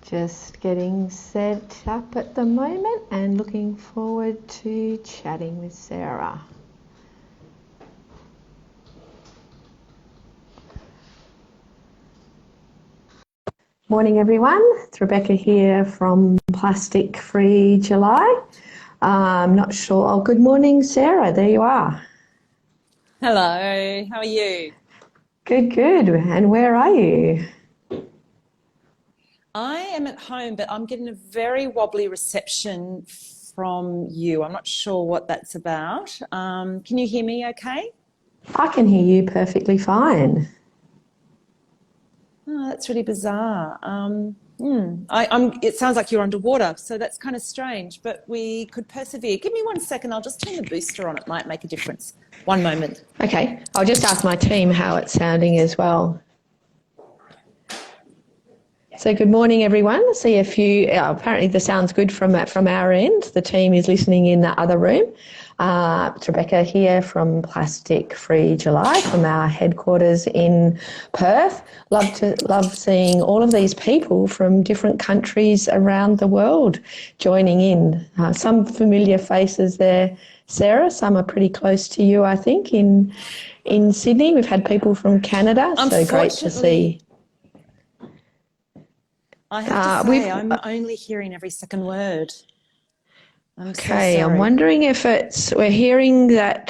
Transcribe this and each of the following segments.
Just getting set up at the moment and looking forward to chatting with Sarah. Morning everyone, it's Rebecca here from Plastic Free July. I'm not sure, good morning Sarah, there you are. Hello, how are you? Good, and where are you? I am at home, but I'm getting a very wobbly reception from you. I'm not sure what that's about. Can you hear me okay? I can hear you perfectly fine. Oh, that's really bizarre. It sounds like you're underwater, so that's kind of strange, but we could persevere. Give me 1 second, I'll just turn the booster on. It might make a difference. One moment. Okay, I'll just ask my team how it's sounding as well. So good morning, everyone. I see a few, apparently the sound's good from our end. The team is listening in the other room. It's Rebecca here from Plastic Free July from our headquarters in Perth. Love seeing all of these people from different countries around the world joining in. Some familiar faces there, Sarah. Some are pretty close to you, I think, in Sydney. We've had people from Canada, so great to see. I have to say, I'm only hearing every second word. I'm so sorry. I'm wondering if we're hearing that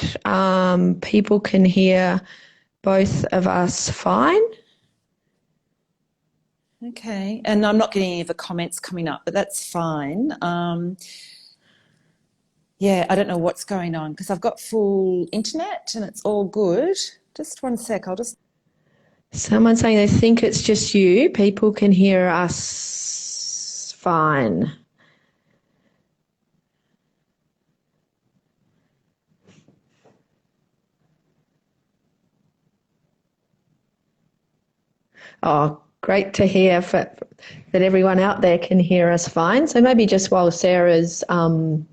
people can hear both of us fine. Okay, and I'm not getting any of the comments coming up, but that's fine. Yeah, I don't know what's going on because I've got full internet and it's all good. Just 1 sec, Someone's saying they think it's just you. People can hear us fine. Oh, great to hear that everyone out there can hear us fine. So maybe just while Sarah's... someone's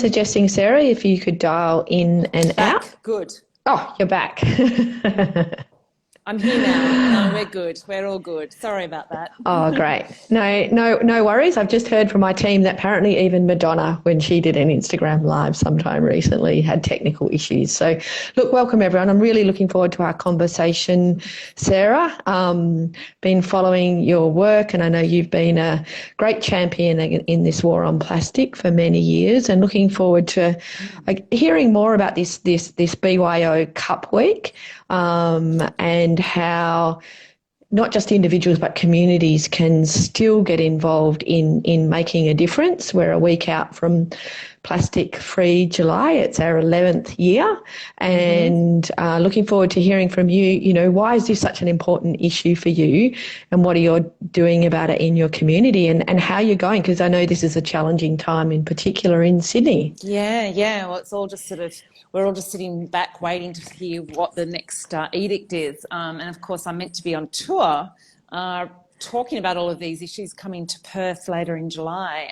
suggesting, Sarah, if you could dial in and out. Good. Oh, you're back. I'm here now. No, we're good. We're all good. Sorry about that. Oh, great. No worries. I've just heard from my team that apparently even Madonna, when she did an Instagram live sometime recently, had technical issues. So, look, welcome everyone. I'm really looking forward to our conversation, Sarah. Been following your work, and I know you've been a great champion in this war on plastic for many years, and looking forward to hearing more about this BYO Cup Week and how not just individuals but communities can still get involved in making a difference. We're a week out from Plastic Free July. It's our 11th year, and looking forward to hearing from you. You know, why is this such an important issue for you, and what are you doing about it in your community, and how you're going? Because I know this is a challenging time, in particular in Sydney. Yeah. Well, it's all just we're all just sitting back waiting to hear what the next edict is. And of course, I'm meant to be on tour talking about all of these issues coming to Perth later in July.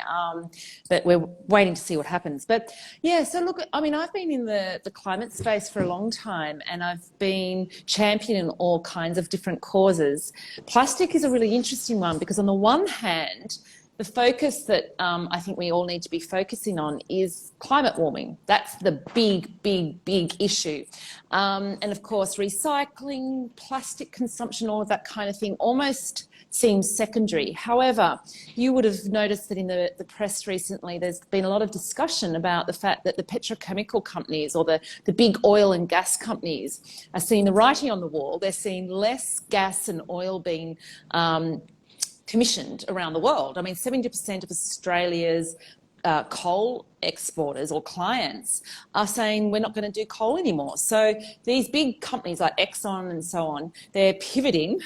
But we're waiting to see what happens. But yeah, so look, I mean, I've been in the climate space for a long time, and I've been championing all kinds of different causes. Plastic is a really interesting one because on the one hand, the focus that I think we all need to be focusing on is climate warming. That's the big issue. And of course, recycling, plastic consumption, all of that kind of thing almost seems secondary. However, you would have noticed that in the press recently, there's been a lot of discussion about the fact that the petrochemical companies or the big oil and gas companies are seeing the writing on the wall. They're seeing less gas and oil being commissioned around the world. I mean, 70% of Australia's coal exporters or clients are saying we're not going to do coal anymore. So these big companies like Exxon and so on, they're pivoting,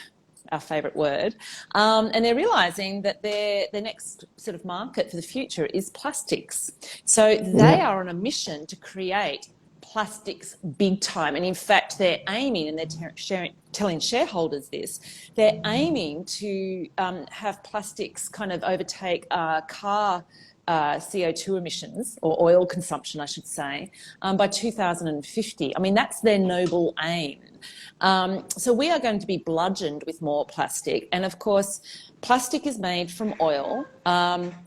our favourite word, and they're realising that their next sort of market for the future is plastics. So they are on a mission to create plastics big time. And in fact, they're aiming, and they're telling shareholders this, they're aiming to have plastics kind of overtake car CO2 emissions, or oil consumption, I should say, by 2050. I mean, that's their noble aim. So we are going to be bludgeoned with more plastic. And of course, plastic is made from oil.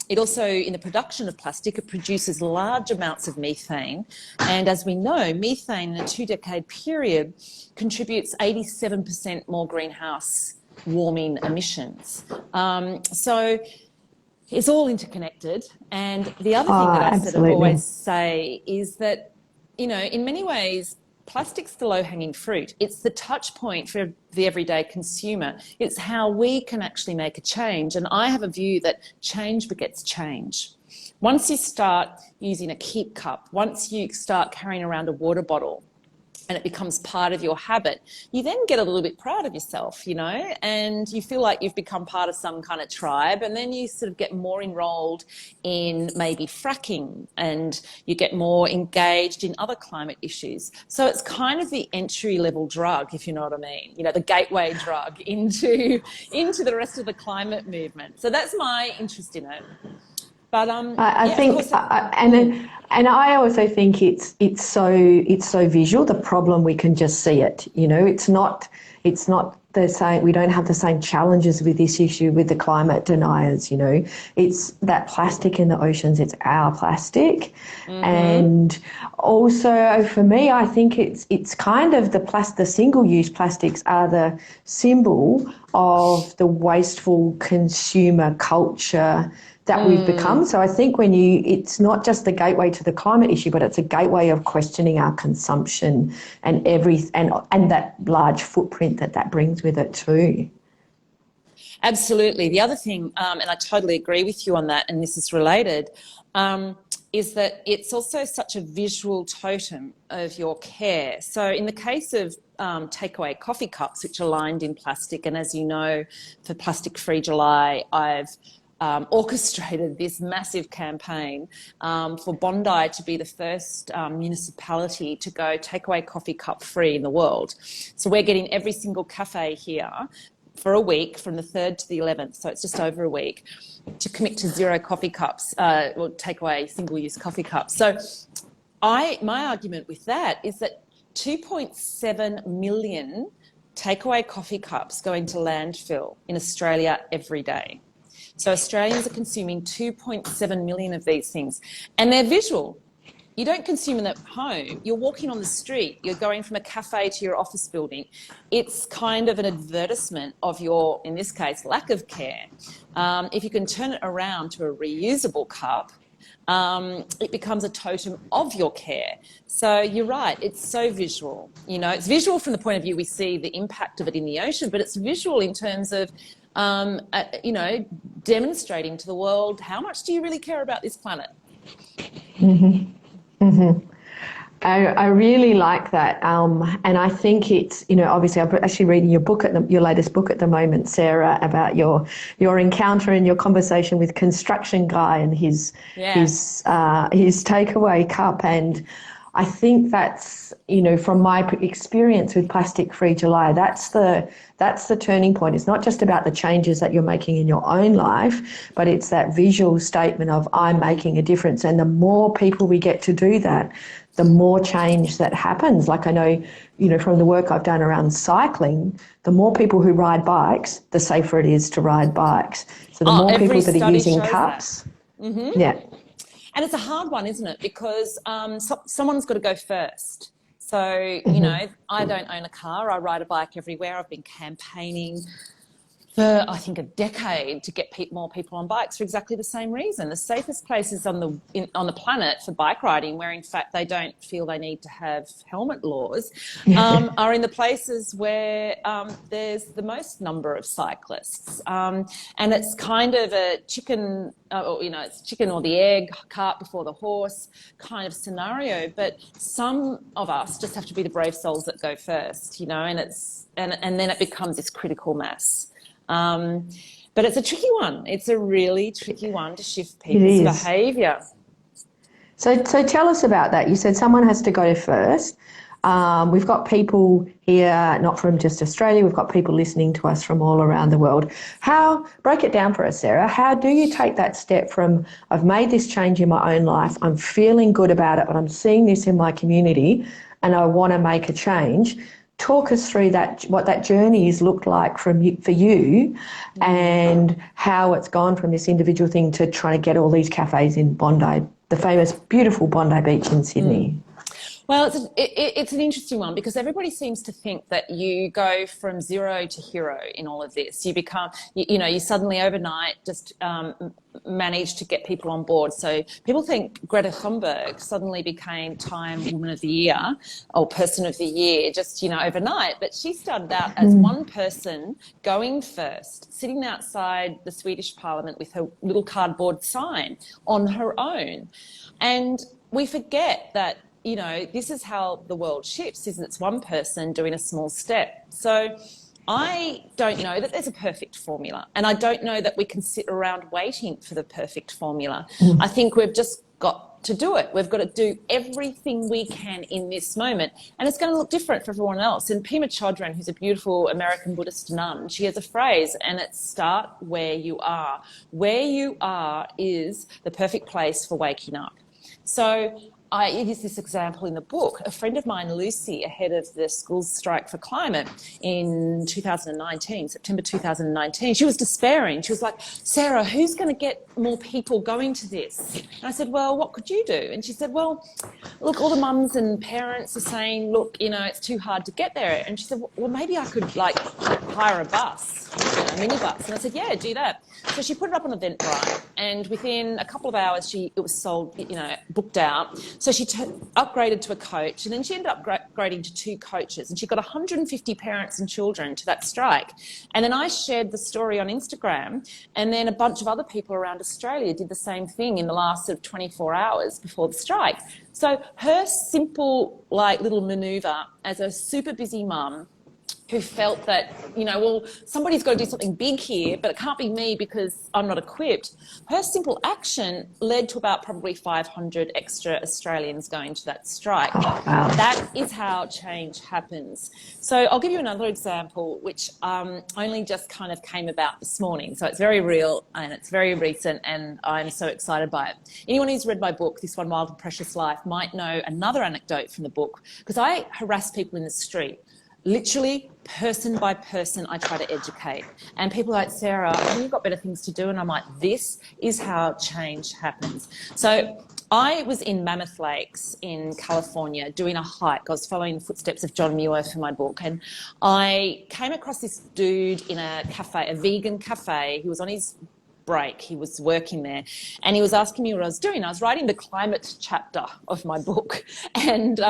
It also, in the production of plastic, it produces large amounts of methane. And as we know, methane in a 2-decade period contributes 87% more greenhouse warming emissions. So it's all interconnected. And the other thing that I sort of always say is that, you know, in many ways, plastic's the low-hanging fruit. It's the touch point for the everyday consumer. It's how we can actually make a change. And I have a view that change begets change. Once you start using a keep cup, once you start carrying around a water bottle, and it becomes part of your habit, you then get a little bit proud of yourself, you know, and you feel like you've become part of some kind of tribe, and then you sort of get more enrolled in maybe fracking, and you get more engaged in other climate issues. So it's kind of the entry-level drug, if you know what I mean, you know, the gateway drug into the rest of the climate movement. So that's my interest in it. But I think, and I also think it's so visual. The problem, we can just see it. You know, it's not the same. We don't have the same challenges with this issue with the climate deniers. You know, it's that plastic in the oceans. It's our plastic, and also for me, I think it's kind of the single-use plastics are the symbol of the wasteful consumer culture that we've become. So I think it's not just the gateway to the climate issue, but it's a gateway of questioning our consumption and that large footprint that brings with it too. Absolutely. The other thing, and I totally agree with you on that, and this is related, is that it's also such a visual totem of your care. So in the case of takeaway coffee cups, which are lined in plastic, and as you know, for Plastic Free July, I've orchestrated this massive campaign for Bondi to be the first municipality to go takeaway coffee cup free in the world. So we're getting every single cafe here for a week from the 3rd to the 11th, so it's just over a week, to commit to zero coffee cups, or takeaway single-use coffee cups. So my argument with that is that 2.7 million takeaway coffee cups go into landfill in Australia every day. So Australians are consuming 2.7 million of these things, and they're visual. You don't consume them at home. You're walking on the street. You're going from a cafe to your office building. It's kind of an advertisement of your, in this case, lack of care. If you can turn it around to a reusable cup, it becomes a totem of your care. So you're right, it's so visual. You know, it's visual from the point of view we see the impact of it in the ocean, but it's visual in terms of you know, demonstrating to the world, how much do you really care about this planet? I really like that, and I think it's, you know, obviously I'm actually reading your book your latest book at the moment, Sarah, about your encounter and your conversation with Construction Guy and his takeaway cup, and I think that's, you know, from my experience with Plastic Free July, that's the turning point. It's not just about the changes that you're making in your own life, but it's that visual statement of, I'm making a difference. And the more people we get to do that, the more change that happens. Like I know, you know, from the work I've done around cycling, the more people who ride bikes, the safer it is to ride bikes. So the more people that are using cups. Yeah. And it's a hard one, isn't it? Because someone's got to go first. So, you know, I don't own a car. I ride a bike everywhere. I've been campaigning for, I think, a decade to get more people on bikes for exactly the same reason. The safest places on the planet for bike riding, where in fact they don't feel they need to have helmet laws, are in the places where there's the most number of cyclists. And it's kind of a chicken, you know, it's chicken or the egg, cart before the horse kind of scenario. But some of us just have to be the brave souls that go first, you know, and then it becomes this critical mass. But it's a tricky one. It's a really tricky one to shift people's behaviour. So tell us about that. You said someone has to go first. We've got people here, not from just Australia, we've got people listening to us from all around the world. Break it down for us, Sarah. How do you take that step from, I've made this change in my own life, I'm feeling good about it, but I'm seeing this in my community and I want to make a change? Talk us through that, what that journey has looked like for you and how it's gone from this individual thing to trying to get all these cafes in Bondi, the famous, beautiful Bondi Beach in Sydney. Well, it's an interesting one because everybody seems to think that you go from zero to hero in all of this. You become, you suddenly overnight just manage to get people on board. So people think Greta Thunberg suddenly became Time Woman of the Year or Person of the Year just, overnight. But she started out as one person going first, sitting outside the Swedish Parliament with her little cardboard sign on her own. And we forget that this is how the world shifts, is it's one person doing a small step. So I don't know that there's a perfect formula, and I don't know that we can sit around waiting for the perfect formula. I think we've just got to do it. We've got to do everything we can in this moment, and it's going to look different for everyone else. And Pema Chodron, who's a beautiful American Buddhist nun, she has a phrase, and it's start where you are. Where you are is the perfect place for waking up. So I use this example in the book. A friend of mine, Lucy, ahead of the schools strike for climate in 2019, September 2019, she was despairing. She was like, Sarah, who's going to get more people going to this? And I said, well, what could you do? And she said, well, look, all the mums and parents are saying, look, it's too hard to get there. And she said, well, maybe I could hire a bus, a minibus. And I said, yeah, do that. So she put it up on Eventbrite, and within a couple of hours, it was sold, booked out. So she upgraded to a coach, and then she ended up upgrading to 2 coaches, and she got 150 parents and children to that strike. And then I shared the story on Instagram, and then a bunch of other people around Australia did the same thing in the last 24 hours before the strike. So her simple, little manoeuvre as a super busy mum who felt that, well, somebody's got to do something big here, but it can't be me because I'm not equipped. Her simple action led to about probably 500 extra Australians going to that strike. Oh, wow. That is how change happens. So I'll give you another example, which only just kind of came about this morning. So it's very real and it's very recent, and I'm so excited by it. Anyone who's read my book, This One Wild and Precious Life, might know another anecdote from the book, because I harass people in the street. Literally, person by person, I try to educate. And people are like, Sarah, haven't you got better things to do? And I'm like, this is how change happens. So I was in Mammoth Lakes in California doing a hike. I was following the footsteps of John Muir for my book. And I came across this dude in a cafe, a vegan cafe. He was on his break. He was working there. And he was asking me what I was doing. I was writing the climate chapter of my book. And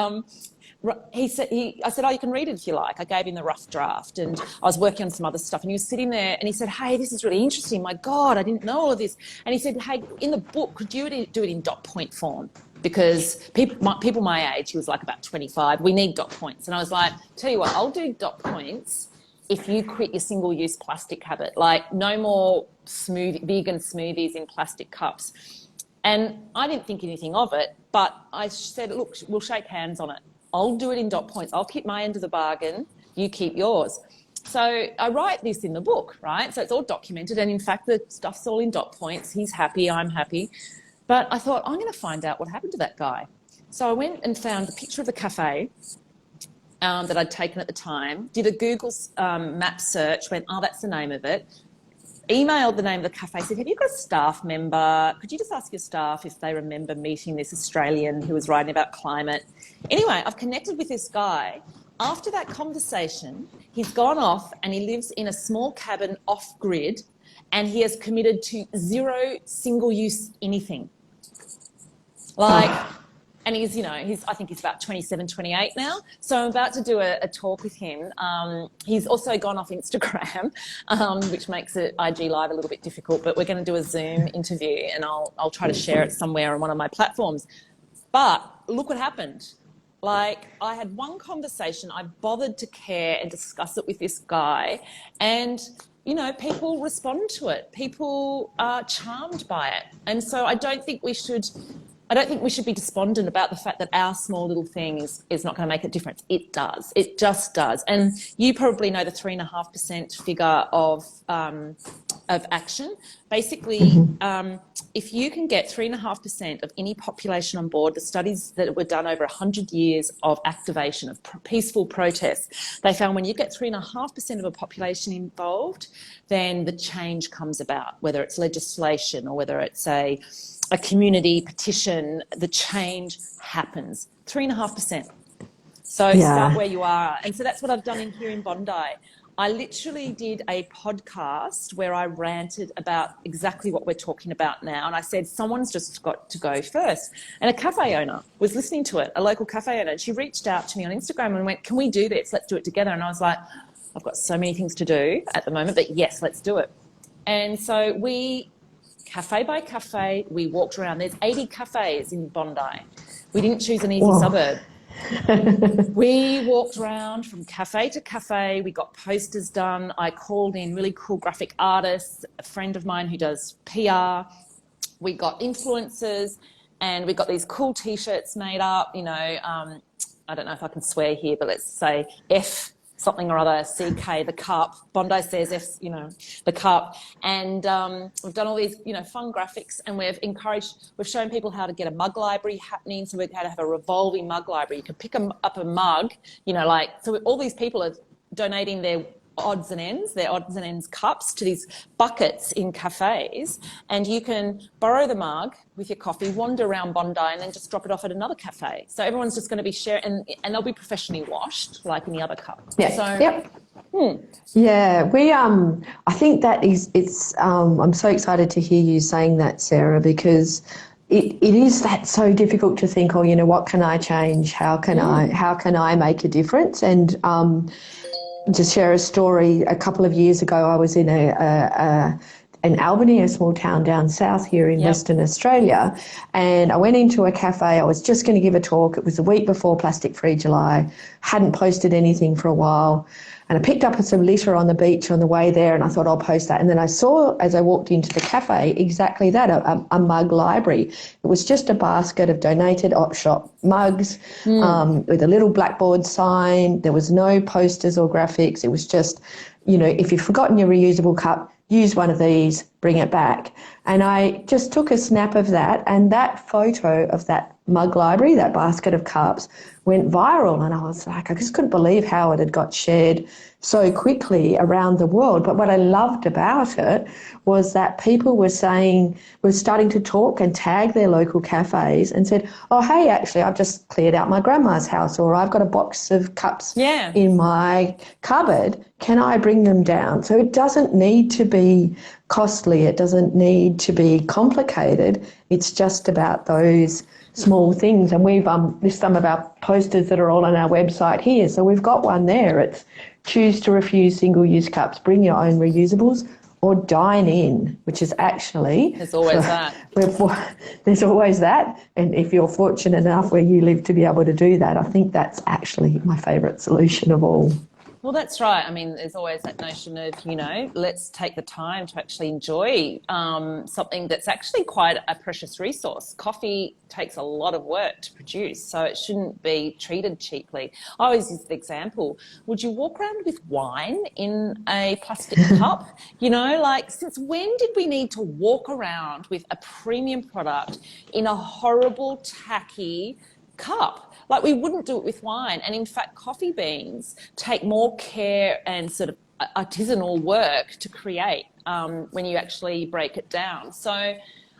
I said, oh, you can read it if you like. I gave him the rough draft, and I was working on some other stuff, and he was sitting there and he said, hey, this is really interesting. My God, I didn't know all of this. And he said, hey, in the book, could you do it in dot point form? Because people my age, he was like about 25, we need dot points. And I was like, tell you what, I'll do dot points if you quit your single-use plastic habit, no more vegan smoothies in plastic cups. And I didn't think anything of it, but I said, look, we'll shake hands on it. I'll do it in dot points. I'll keep my end of the bargain. You keep yours. So I write this in the book, right? So it's all documented. And in fact, the stuff's all in dot points. He's happy. I'm happy. But I thought, I'm going to find out what happened to that guy. So I went and found a picture of the cafe that I'd taken at the time, did a Google map search, went, oh, that's the name of it. Emailed the name of the cafe, said, have you got a staff member? Could you just ask your staff if they remember meeting this Australian who was writing about climate? Anyway, I've connected with this guy. After that conversation, he's gone off and he lives in a small cabin off-grid, and he has committed to 0 single-use anything. And he's, I think he's about 27, 28 now. So I'm about to do a talk with him. He's also gone off Instagram, which makes it IG Live a little bit difficult, but we're going to do a Zoom interview, and I'll try to share it somewhere on one of my platforms. But look what happened. I had one conversation, I bothered to care and discuss it with this guy, and people respond to it. People are charmed by it. And so I don't think we should I don't think we should be despondent about the fact that our small little thing is not going to make a difference. It does. It just does. And you probably know the 3.5% figure of action. Basically, if you can get 3.5% of any population on board, the studies that were done over 100 years of activation, of peaceful protests, they found when you get 3.5% of a population involved, then the change comes about, whether it's legislation or whether it's a community petition, the change happens. 3.5%. So start where you are. And so that's what I've done here in Bondi. I literally did a podcast where I ranted about exactly what we're talking about now. And I said, someone's just got to go first. And a cafe owner was listening to it, a local cafe owner. And she reached out to me on Instagram and went, can we do this? Let's do it together. And I was like, I've got so many things to do at the moment, but yes, let's do it. And so cafe by cafe, we walked around. There's 80 cafes in Bondi. We didn't choose an easy suburb. We walked around from cafe to cafe. We got posters done. I called in really cool graphic artists, a friend of mine who does PR. We got influencers, and we got these cool T-shirts made up. I don't know if I can swear here, but let's say F something or other, CK, the cup. Bondi says F, the cup. And we've done all these, fun graphics, and we've shown people how to get a mug library happening. So we've had to have a revolving mug library. You can pick up a mug, so all these people are donating their odds and ends cups to these buckets in cafes, and you can borrow the mug with your coffee, wander around Bondi, and then just drop it off at another cafe. So everyone's just going to be sharing, and they'll be professionally washed like any other cup. Yeah. So, yep. Yeah, we I think that it's I'm so excited to hear you saying that, Sarah, because it is that so difficult to think, what can I change? How can I make a difference? And to share a story, a couple of years ago, I was in in Albany, a small town down south here in Western Australia, and I went into a cafe. I was just going to give a talk. It was the week before Plastic Free July. Hadn't posted anything for a while, and I picked up some litter on the beach on the way there, and I thought I'll post that. And then I saw, as I walked into the cafe, exactly that, a mug library. It was just a basket of donated op shop mugs with a little blackboard sign. There was no posters or graphics. It was just, if you've forgotten your reusable cup, use one of these, bring it back. And I just took a snap of that, and that photo of that mug library, that basket of cups, went viral. And I was like, I just couldn't believe how it had got shared so quickly around the world. But what I loved about it was that people were starting to talk and tag their local cafes and said, oh, hey, actually, I've just cleared out my grandma's house, or I've got a box of cups in my cupboard. Can I bring them down? So it doesn't need to be costly. It doesn't need to be complicated. It's just about those small things. And we've there's some of our posters that are all on our website here. So we've got one there. It's choose to refuse single-use cups, bring your own reusables, or dine in, which is actually... There's always that. There's always that. And if you're fortunate enough where you live to be able to do that, I think that's actually my favourite solution of all. Well, that's right. I mean, there's always that notion of, let's take the time to actually enjoy something that's actually quite a precious resource. Coffee takes a lot of work to produce, so it shouldn't be treated cheaply. I always use the example, would you walk around with wine in a plastic cup? Since when did we need to walk around with a premium product in a horrible, tacky cup? Like, we wouldn't do it with wine. And in fact, coffee beans take more care and sort of artisanal work to create when you actually break it down. So,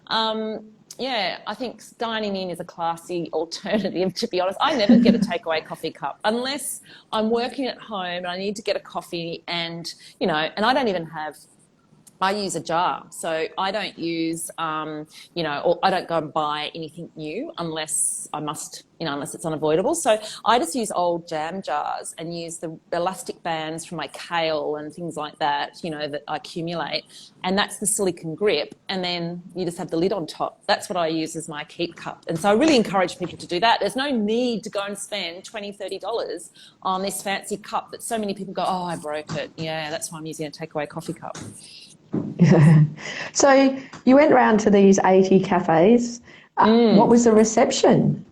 I think dining in is a classy alternative, to be honest. I never get a takeaway coffee cup unless I'm working at home and I need to get a coffee and I don't even have... I use a jar, so I don't use, or I don't go and buy anything new unless I must, unless it's unavoidable. So I just use old jam jars and use the elastic bands from my kale and things like that, that I accumulate. And that's the silicone grip. And then you just have the lid on top. That's what I use as my keep cup. And so I really encourage people to do that. There's no need to go and spend $20, $30 on this fancy cup that so many people go, oh, I broke it. Yeah, that's why I'm using a takeaway coffee cup. So you went round to these 80 cafes. What was the reception?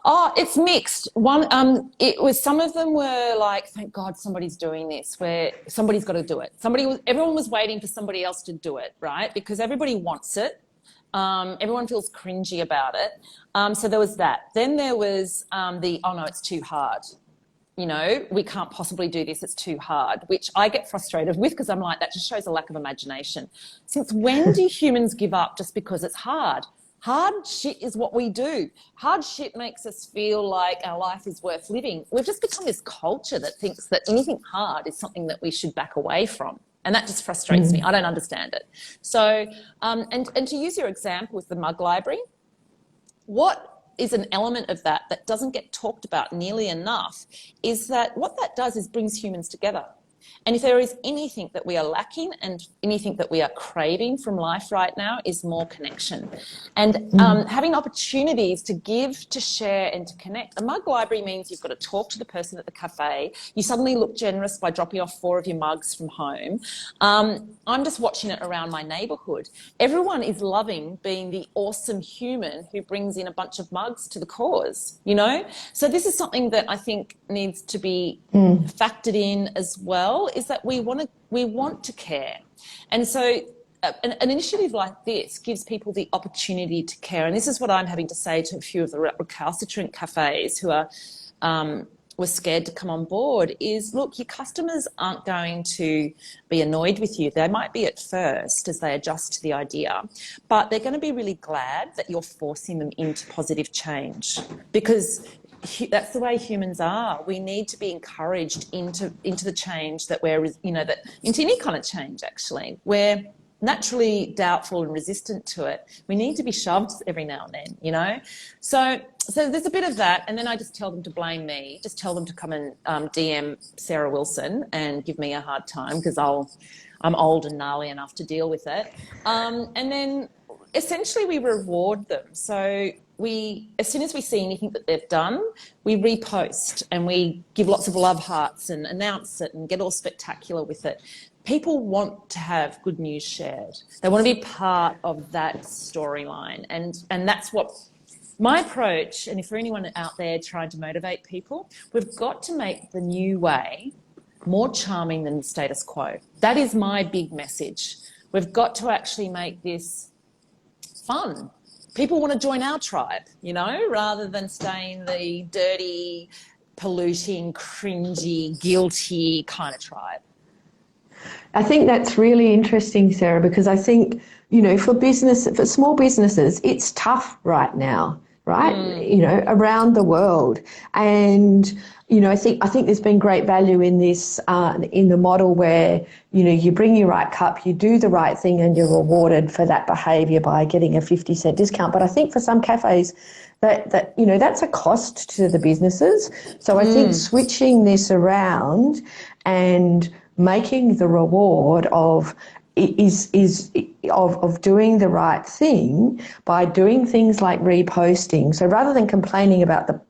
Oh, it's mixed. It was, some of them were like, thank God somebody's doing this, where somebody's got to do it. Everyone was waiting for somebody else to do it, right? Because everybody wants it. Everyone feels cringy about it. So there was that. Then there was oh no, it's too hard. We can't possibly do this, it's too hard, which I get frustrated with, because I'm like, that just shows a lack of imagination. Since when do humans give up just because it's hard? Hard shit is what we do. Hard shit makes us feel like our life is worth living. We've just become this culture that thinks that anything hard is something that we should back away from. And that just frustrates me. I don't understand it. So, and to use your example with the mug library, what is an element of that doesn't get talked about nearly enough is that what that does is brings humans together. And if there is anything that we are lacking and anything that we are craving from life right now is more connection. And having opportunities to give, to share and to connect. A mug library means you've got to talk to the person at the cafe. You suddenly look generous by dropping off 4 of your mugs from home. I'm just watching it around my neighbourhood. Everyone is loving being the awesome human who brings in a bunch of mugs to the cause, So this is something that I think needs to be factored in as well, is that we want to care. And so an initiative like this gives people the opportunity to care. And this is what I'm having to say to a few of the recalcitrant cafes who were scared to come on board is, look, your customers aren't going to be annoyed with you. They might be at first as they adjust to the idea, but they're going to be really glad that you're forcing them into positive change, because that's the way humans are. We need to be encouraged into the change that into any kind of change, actually. We're naturally doubtful and resistant to it. We need to be shoved every now and then, So there's a bit of that. And then I just tell them to blame me. Just tell them to come and DM Sarah Wilson and give me a hard time, because I'm old and gnarly enough to deal with it. And then essentially we reward them. So as soon as we see anything that they've done, we repost and we give lots of love hearts and announce it and get all spectacular with it. People want to have good news shared. They want to be part of that storyline. And that's what my approach, and if for anyone out there trying to motivate people, we've got to make the new way more charming than the status quo. That is my big message. We've got to actually make this fun. People want to join our tribe, rather than stay in the dirty, polluting, cringy, guilty kind of tribe. I think that's really interesting, Sarah, because I think, for small businesses, it's tough right now, right? Around the world. And, I think there's been great value in this, in the model where, you bring your right cup, you do the right thing, and you're rewarded for that behaviour by getting a 50-cent discount. But I think for some cafes, that's a cost to the businesses. So I think switching this around and making the reward of doing the right thing by doing things like reposting. So rather than complaining about the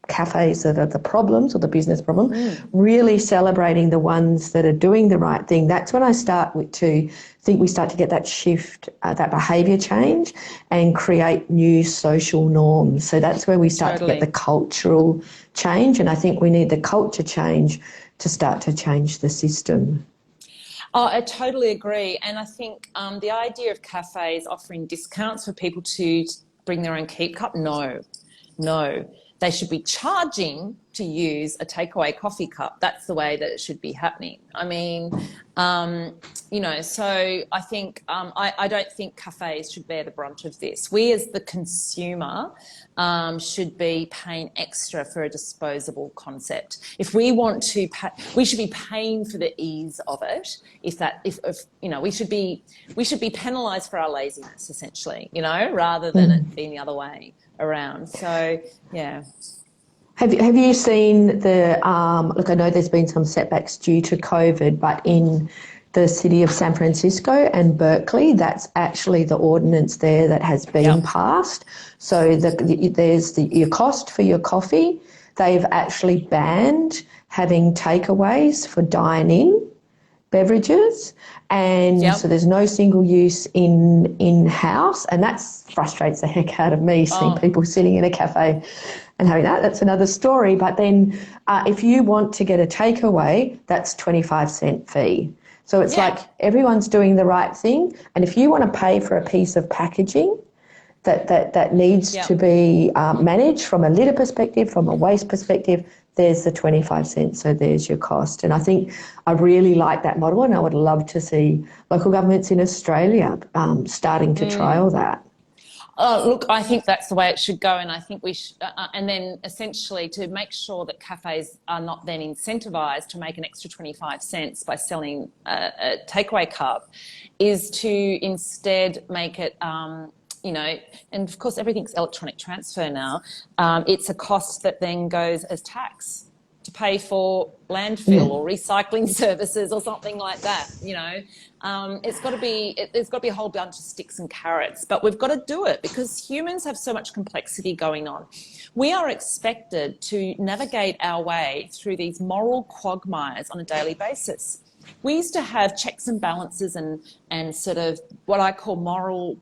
cafes that are the problems or the business problem, really celebrating the ones that are doing the right thing. That's when I start to think we start to get that shift, that behaviour change, and create new social norms. So that's where we start to get the cultural change, and I think we need the culture change to start to change the system. Oh, I totally agree. And I think the idea of cafes offering discounts for people to bring their own keep cup, no. They should be charging to use a takeaway coffee cup. That's the way that it should be happening. I mean, so I think I don't think cafes should bear the brunt of this. We as the consumer should be paying extra for a disposable concept. If we want to pay, we should be paying for the ease of it. We should be penalised for our laziness, essentially, rather than it being the other way around. So, yeah. Have you seen the, look, I know there's been some setbacks due to COVID, but in the city of San Francisco and Berkeley, that's actually the ordinance there that has been passed. So there's your cost for your coffee. They've actually banned having takeaways for dine-in beverages, and so there's no single use in house, and that frustrates the heck out of me, seeing people sitting in a cafe and having that. That's another story. But then if you want to get a takeaway, that's 25-cent fee. So it's like everyone's doing the right thing, and if you want to pay for a piece of packaging that needs to be managed from a litter perspective, from a waste perspective, there's the 25 cents, so there's your cost. And I think I really like that model, and I would love to see local governments in Australia starting to trial that. Look, I think that's the way it should go, and I think we should, and then essentially to make sure that cafes are not then incentivised to make an extra 25 cents by selling a takeaway cup, is to instead make it, you know, and of course everything's electronic transfer now. It's a cost that then goes as tax to pay for landfill or recycling services or something like that. You know, it's got to be, there's got to be a whole bunch of sticks and carrots, but we've got to do it because humans have so much complexity going on. We are expected to navigate our way through these moral quagmires on a daily basis. We used to have checks and balances and sort of what I call moral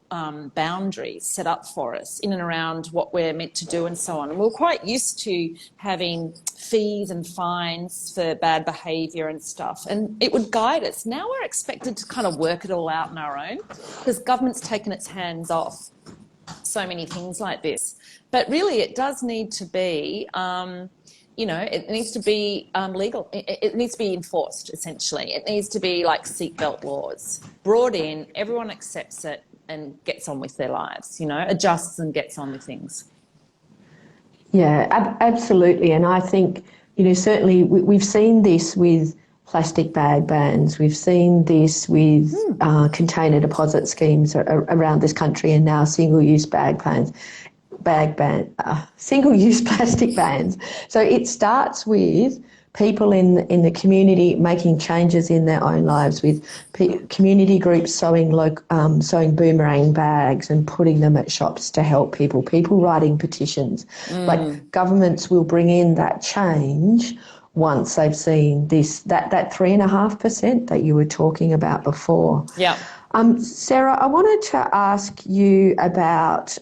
boundaries set up for us in and around what we're meant to do and so on. And we're quite used to having fees and fines for bad behaviour and stuff, and it would guide us. Now we're expected to kind of work it all out on our own because government's taken its hands off so many things like this. But really it does need to be... you know, it needs to be legal. It needs to be enforced, essentially. It needs to be like seatbelt laws. Brought in, everyone accepts it and gets on with their lives, you know, adjusts and gets on with things. Yeah, absolutely. And I think, you know, certainly we've seen this with plastic bag bans. We've seen this with container deposit schemes around this country, and now single-use single-use plastic bans. So it starts with people in the community making changes in their own lives, with community groups sewing boomerang bags and putting them at shops to help people writing petitions. Like governments will bring in that change once they've seen that 3.5% that you were talking about before. Yeah. Sarah, I wanted to ask you about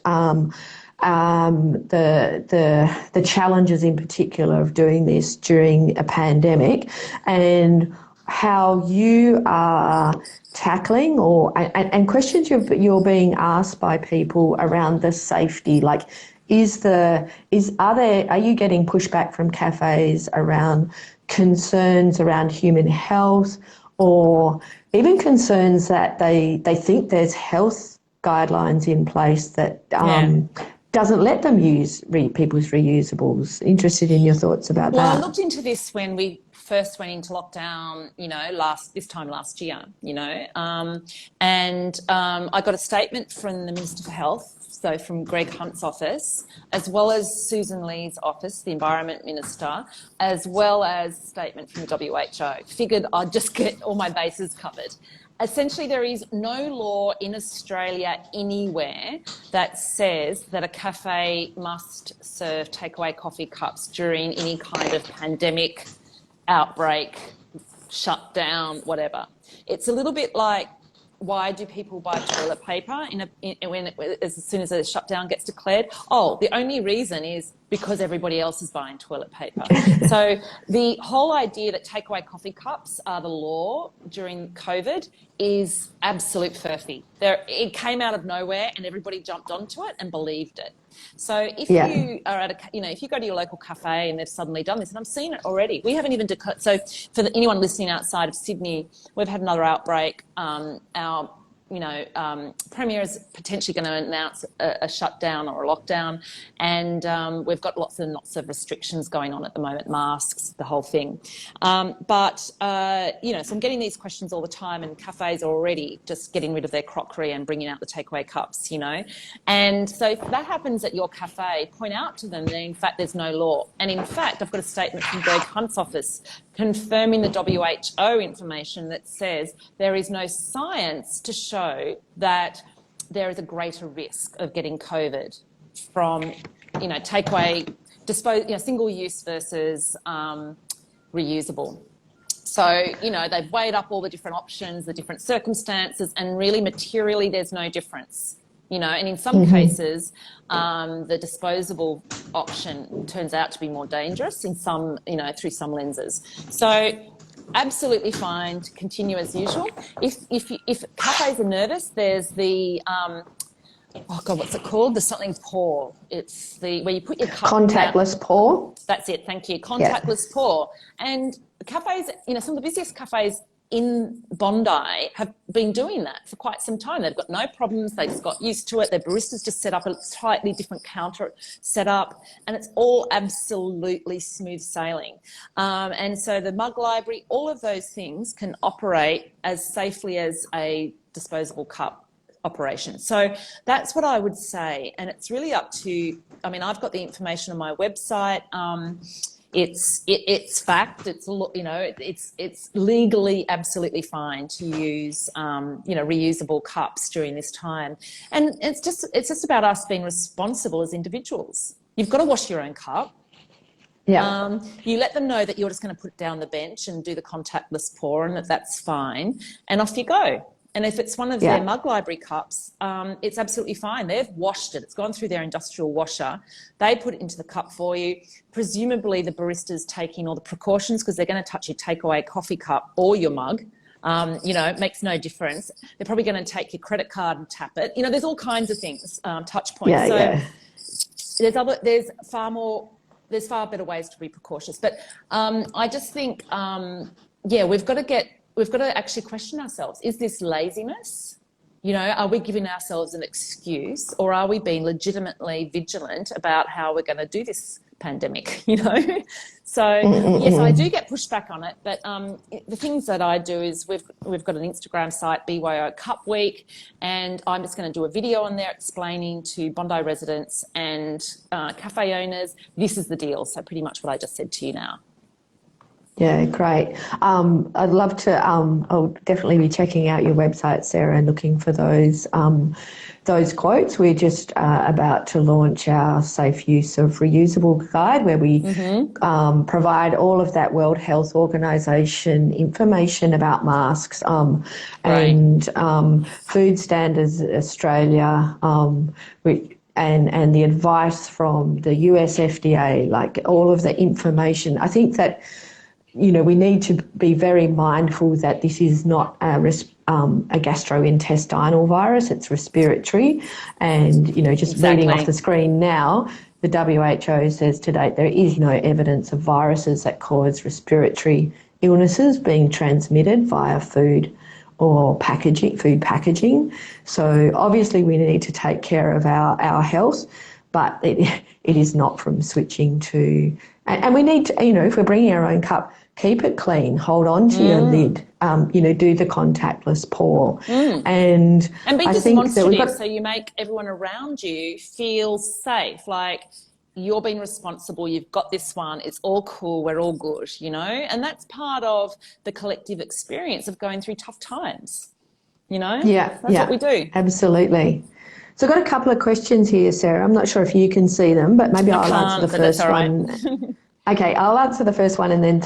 the challenges in particular of doing this during a pandemic, and how you are tackling and questions you're being asked by people around the safety. Like, are you getting pushback from cafes around concerns around human health, or even concerns that they think there's health guidelines in place that doesn't let them use people's reusables? Interested in your thoughts about that. Well, I looked into this when we first went into lockdown, you know, this time last year, you know, and I got a statement from the Minister for Health, so from Greg Hunt's office, as well as Susan Lee's office, the Environment Minister, as well as a statement from the WHO. Figured I'd just get all my bases covered. Essentially, there is no law in Australia anywhere that says that a cafe must serve takeaway coffee cups during any kind of pandemic, outbreak, shutdown, whatever. It's a little bit like, why do people buy toilet paper as soon as a shutdown gets declared? Oh, the only reason is because everybody else is buying toilet paper. So the whole idea that takeaway coffee cups are the law during COVID is absolute furphy. It came out of nowhere and everybody jumped onto it and believed it. So if you are if you go to your local cafe and they've suddenly done this, and I've seen it already, we haven't even so for anyone listening outside of Sydney, we've had another outbreak. Our Premier is potentially going to announce a shutdown or a lockdown, and we've got lots and lots of restrictions going on at the moment, masks, the whole thing. So I'm getting these questions all the time, and cafes are already just getting rid of their crockery and bringing out the takeaway cups, you know. And so if that happens at your cafe, point out to them that in fact there's no law. And in fact, I've got a statement from Greg Hunt's office confirming the WHO information that says there is no science to show that there is a greater risk of getting COVID from, takeaway, single use versus reusable. So, you know, they've weighed up all the different options, the different circumstances, and really materially there's no difference. You know, and in some cases, the disposable option turns out to be more dangerous in some, you know, through some lenses. So absolutely fine to continue as usual. If cafes are nervous, there's the oh God, what's it called? There's something pour. It's the where you put your cup Contactless down. pour. That's it. Thank you. Contactless pour. And cafes, you know, some of the busiest cafes in Bondi have been doing that for quite some time. They've got no problems. They just got used to it. Their baristas just set up a slightly different counter setup, and it's all absolutely smooth sailing. And so the mug library, all of those things can operate as safely as a disposable cup operation. So that's what I would say. And it's really up to, I mean, I've got the information on my website. It's fact. It's, you know, it's legally absolutely fine to use you know, reusable cups during this time. And it's just about us being responsible as individuals. You've got to wash your own cup. Yeah. You let them know that you're just going to put it down the bench and do the contactless pour, and that's fine, and off you go. And if it's one of their mug library cups, it's absolutely fine. They've washed it. It's gone through their industrial washer. They put it into the cup for you. Presumably the barista's taking all the precautions because they're going to touch your takeaway coffee cup or your mug. You know, it makes no difference. They're probably going to take your credit card and tap it. You know, there's all kinds of things, touch points. There's far better ways to be precautious. But I just think, we've got to actually question ourselves. Is this laziness? You know, are we giving ourselves an excuse, or are we being legitimately vigilant about how we're going to do this pandemic, you know? So, yes, I do get pushback on it, but the things that I do is we've got an Instagram site, BYO Cup Week, and I'm just going to do a video on there explaining to Bondi residents and cafe owners, this is the deal. So pretty much what I just said to you now. Yeah, great. I'd love to. I'll definitely be checking out your website, Sarah, and looking for those quotes. We're just about to launch our safe use of reusable guide, where we provide all of that World Health Organization information about masks and Food Standards Australia, and the advice from the US FDA, like all of the information. I think that, you know, we need to be very mindful that this is not a gastrointestinal virus, it's respiratory. And, you know, just reading off the screen now, the WHO says to date there is no evidence of viruses that cause respiratory illnesses being transmitted via food or food packaging. So obviously we need to take care of our health, but it is not from switching to, and we need to, you know, if we're bringing our own cup, keep it clean, hold on to your lid, you know, do the contactless pour. And be I demonstrative, so you make everyone around you feel safe, like you're being responsible, you've got this one, it's all cool, we're all good, you know? And that's part of the collective experience of going through tough times, you know? That's what we do. Absolutely. So I've got a couple of questions here, Sarah. I'm not sure if you can see them, but maybe I'll answer the first one. Okay, I'll answer the first one and then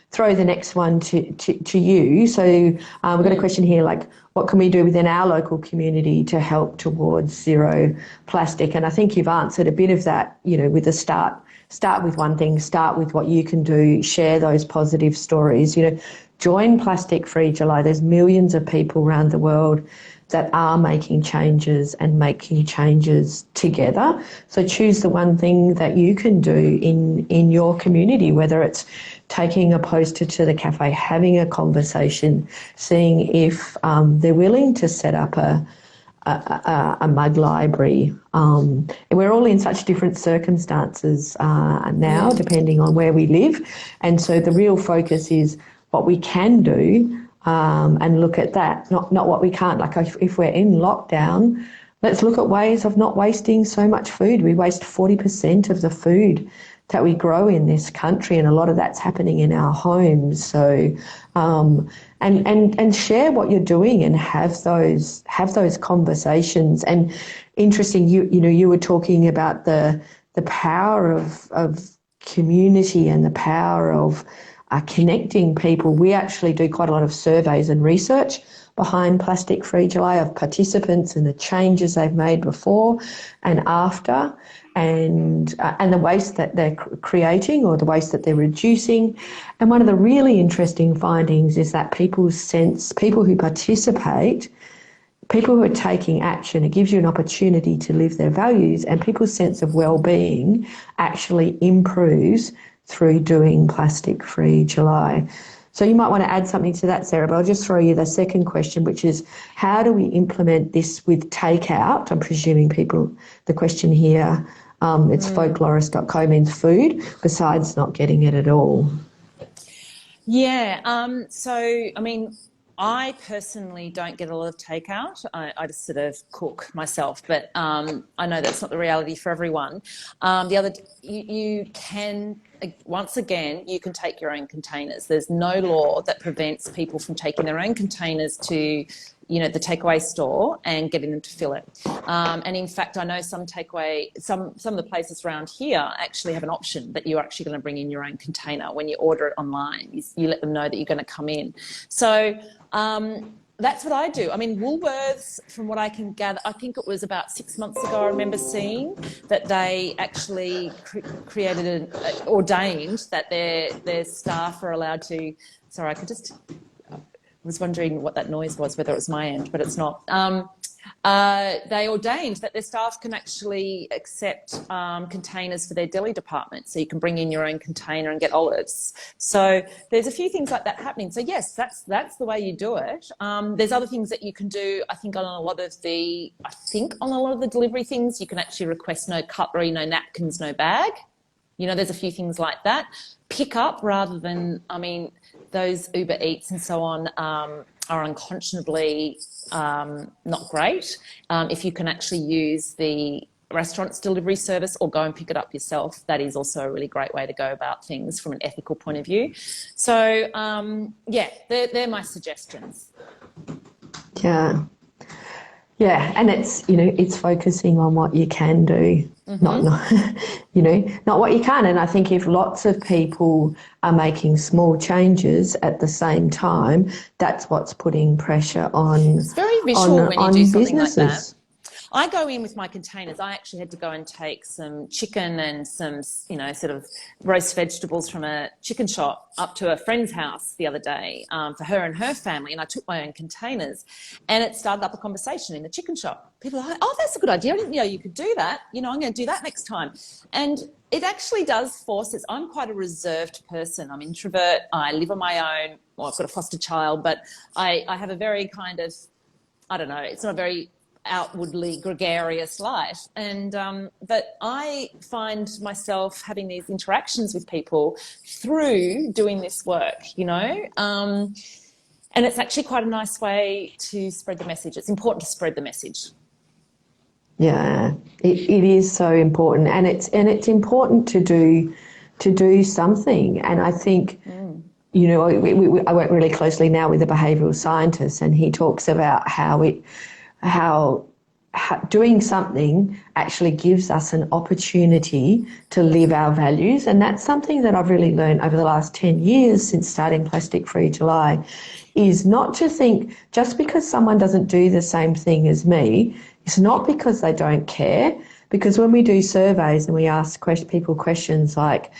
throw the next one to you. So we've got a question here, like, what can we do within our local community to help towards zero plastic? And I think you've answered a bit of that, you know, with the start with one thing, start with what you can do, share those positive stories, you know, join Plastic Free July. There's millions of people around the world that are making changes and making changes together. So choose the one thing that you can do in your community, whether it's taking a poster to the cafe, having a conversation, seeing if they're willing to set up a mug library. And we're all in such different circumstances now, depending on where we live. And so the real focus is what we can do, and look at that, not what we can't. Like if we're in lockdown, let's look at ways of not wasting so much food. We waste 40% of the food that we grow in this country, and a lot of that's happening in our homes. So, and share what you're doing and have those conversations. And interesting, you were talking about the power of community and the power of connecting people. We actually do quite a lot of surveys and research behind Plastic Free July of participants and the changes they've made before and after, and the waste that they're creating or the waste that they're reducing. And one of the really interesting findings is that people who participate, people who are taking action, it gives you an opportunity to live their values, and people's sense of well-being actually improves through doing Plastic Free July. So you might want to add something to that, Sarah, but I'll just throw you the second question, which is how do we implement this with Takeout? I'm presuming the question here, it's folklorist.co means food, besides not getting it at all. Yeah, so, I mean, I personally don't get a lot of takeout. I just sort of cook myself, but I know that's not the reality for everyone. You can, once again, you can take your own containers. There's no law that prevents people from taking their own containers to, the takeaway store and getting them to fill it. And in fact, I know some of the places around here actually have an option that you're actually going to bring in your own container when you order it online. You let them know that you're going to come in. So that's what I do. I mean, Woolworths, from what I can gather, I think it was about 6 months ago, I remember seeing that they actually ordained that their staff are allowed to, sorry, I was wondering what that noise was, whether it was my end, but it's not. They ordained that their staff can actually accept containers for their deli department. So you can bring in your own container and get olives. So there's a few things like that happening. So yes, that's the way you do it. There's other things that you can do. I think on a lot of the delivery things, you can actually request no cutlery, no napkins, no bag. There's a few things like that. Pick up rather than, those Uber Eats and so on are unconscionably not great. If you can actually use the restaurant's delivery service or go and pick it up yourself, that is also a really great way to go about things from an ethical point of view. So, they're my suggestions. Yeah. Yeah, and it's focusing on what you can do, not what you can. And I think if lots of people are making small changes at the same time, that's what's putting pressure on. It's very visual when you do something businesses. like that. I go in with my containers. I actually had to go and take some chicken and some, sort of roast vegetables from a chicken shop up to a friend's house the other day for her and her family. And I took my own containers, and it started up a conversation in the chicken shop. People are like, oh, that's a good idea. I didn't know you could do that. I'm going to do that next time. And it actually does force it. I'm quite a reserved person. I'm an introvert. I live on my own. Well, I've got a foster child, but I have a very kind of, I don't know, it's not a very outwardly gregarious life, and but I find myself having these interactions with people through doing this work, and it's actually quite a nice way to spread the message. It's important to spread the message. Yeah, it is so important, and it's important to do something. And I think I work really closely now with a behavioural scientist, and he talks about how doing something actually gives us an opportunity to live our values. And that's something that I've really learned over the last 10 years since starting Plastic Free July, is not to think just because someone doesn't do the same thing as me, it's not because they don't care. Because when we do surveys and we ask people questions like,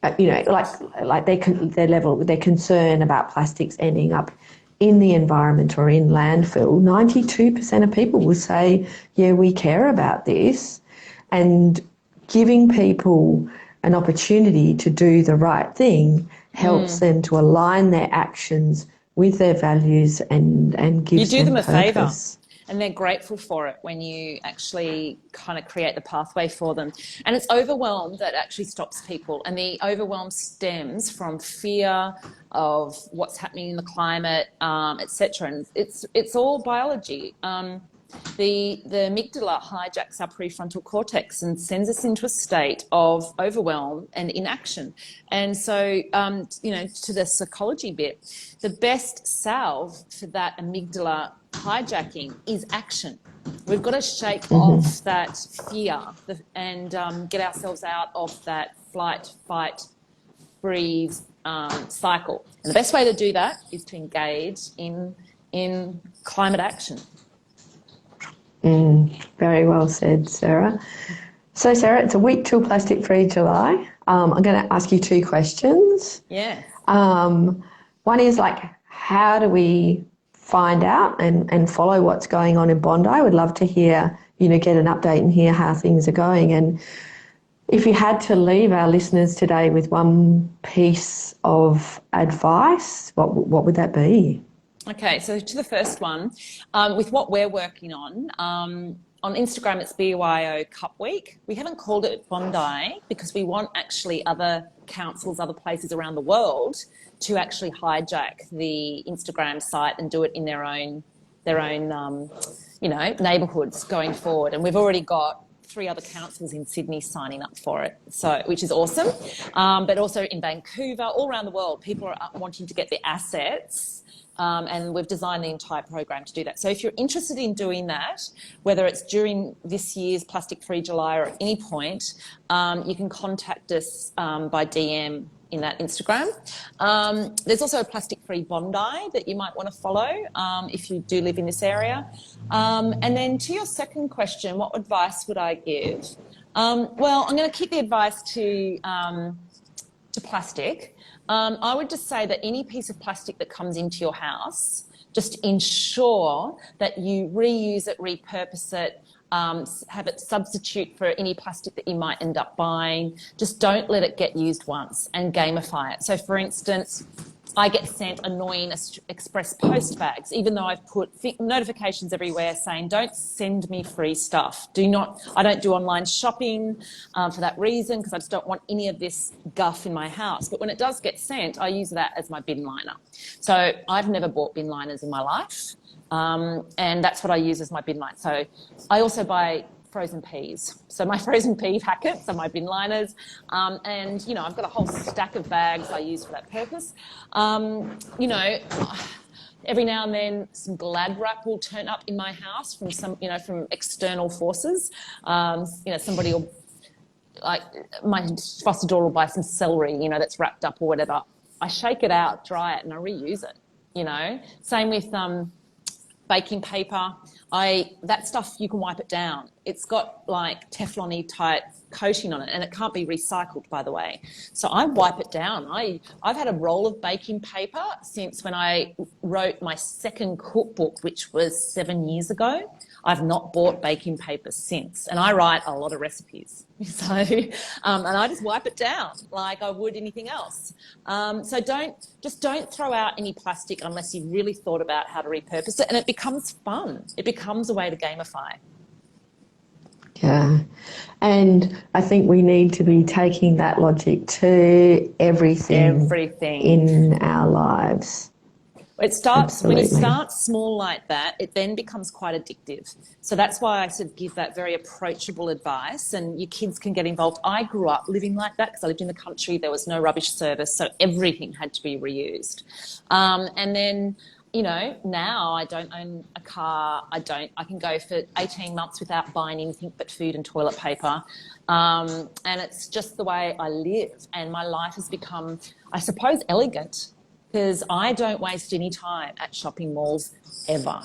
like their concern about plastics ending up in the environment or in landfill, 92% of people will say, yeah, we care about this. And giving people an opportunity to do the right thing helps them to align their actions with their values and gives you do them a purpose. favour. And they're grateful for it when you actually kind of create the pathway for them. And it's overwhelm that actually stops people. And the overwhelm stems from fear of what's happening in the climate, etc. And it's all biology. The amygdala hijacks our prefrontal cortex and sends us into a state of overwhelm and inaction. And so, to the psychology bit, the best salve for that amygdala hijacking is action. We've got to shake off that fear and get ourselves out of that flight, fight, freeze, cycle. And the best way to do that is to engage in climate action. Very well said, Sarah. So, Sarah, it's a week till Plastic Free July. I'm going to ask you two questions. Yeah. One is how do we find out and follow what's going on in Bondi? I would love to hear, get an update and hear how things are going. And if you had to leave our listeners today with one piece of advice, what would that be? Okay, so to the first one, with what we're working on Instagram it's BYO Cup Week. We haven't called it Bondi because we want actually other councils, other places around the world to actually hijack the Instagram site and do it in their own neighbourhoods going forward. And we've already got 3 other councils in Sydney signing up for it, so which is awesome. But also in Vancouver, all around the world, people are wanting to get the assets. And we've designed the entire program to do that. So if you're interested in doing that, whether it's during this year's Plastic Free July or at any point, you can contact us by DM in that Instagram. There's also a Plastic Free Bondi that you might want to follow if you do live in this area. And then to your second question, what advice would I give? Well, I'm going to keep the advice to plastic. I would just say that any piece of plastic that comes into your house, just ensure that you reuse it, repurpose it, have it substitute for any plastic that you might end up buying. Just don't let it get used once and gamify it. So, for instance, I get sent annoying express post bags, even though I've put notifications everywhere saying, don't send me free stuff. I don't do online shopping for that reason, because I just don't want any of this guff in my house. But when it does get sent, I use that as my bin liner. So I've never bought bin liners in my life. And that's what I use as my bin line. So I also buy frozen peas. So my frozen pea packets are my bin liners. And, I've got a whole stack of bags I use for that purpose. Every now and then some Glad wrap will turn up in my house from from external forces. Somebody will, my foster daughter will buy some celery, that's wrapped up or whatever. I shake it out, dry it, and I reuse it, Same with baking paper. That stuff, you can wipe it down. It's got Teflon-y type coating on it, and it can't be recycled, by the way. So I wipe it down. I've had a roll of baking paper since when I wrote my second cookbook, which was 7 years ago. I've not bought baking paper since, and I write a lot of recipes. So, and I just wipe it down like I would anything else. So don't throw out any plastic unless you've really thought about how to repurpose it, and it becomes fun. It becomes a way to gamify. Yeah, and I think we need to be taking that logic to everything in our lives. It starts Absolutely. When you start small like that, it then becomes quite addictive. So that's why I sort of give that very approachable advice, and your kids can get involved. I grew up living like that because I lived in the country. There was no rubbish service, so everything had to be reused. And then, now I don't own a car. I can go for 18 months without buying anything but food and toilet paper. And it's just the way I live. And my life has become, I suppose, elegant, because I don't waste any time at shopping malls ever.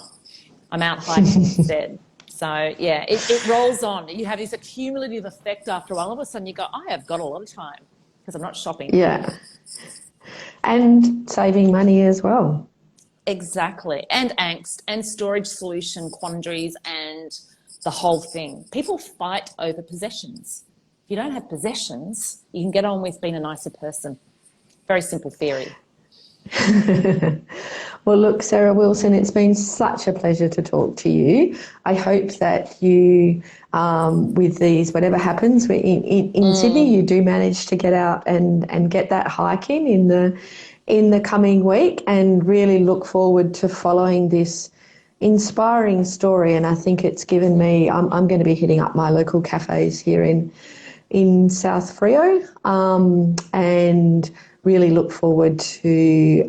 I'm out hiking instead. So, yeah, it rolls on. You have this accumulative effect after a while. All of a sudden you go, I have got a lot of time because I'm not shopping. Yeah. And saving money as well. Exactly. And angst and storage solution quandaries and the whole thing. People fight over possessions. If you don't have possessions, you can get on with being a nicer person. Very simple theory. Well, look, Sarah Wilson, it's been such a pleasure to talk to you. I hope that you, with these, whatever happens in Sydney, you do manage to get out and get that hiking in the coming week, and really look forward to following this inspiring story. And I think it's given me, I'm going to be hitting up my local cafes here in South Freo, and really look forward to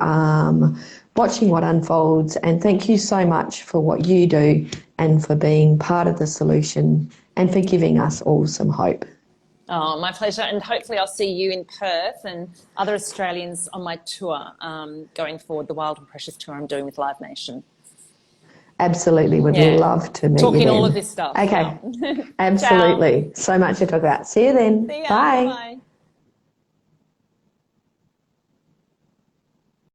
watching what unfolds. And thank you so much for what you do and for being part of the solution and for giving us all some hope. Oh, my pleasure. And hopefully I'll see you in Perth and other Australians on my tour going forward, the Wild and Precious tour I'm doing with Live Nation. Absolutely. Would Yeah. love to meet you Talking then. all of this stuff. Okay. Yeah. Ciao. Absolutely. So much to talk about. See you then. See ya. Bye. Bye.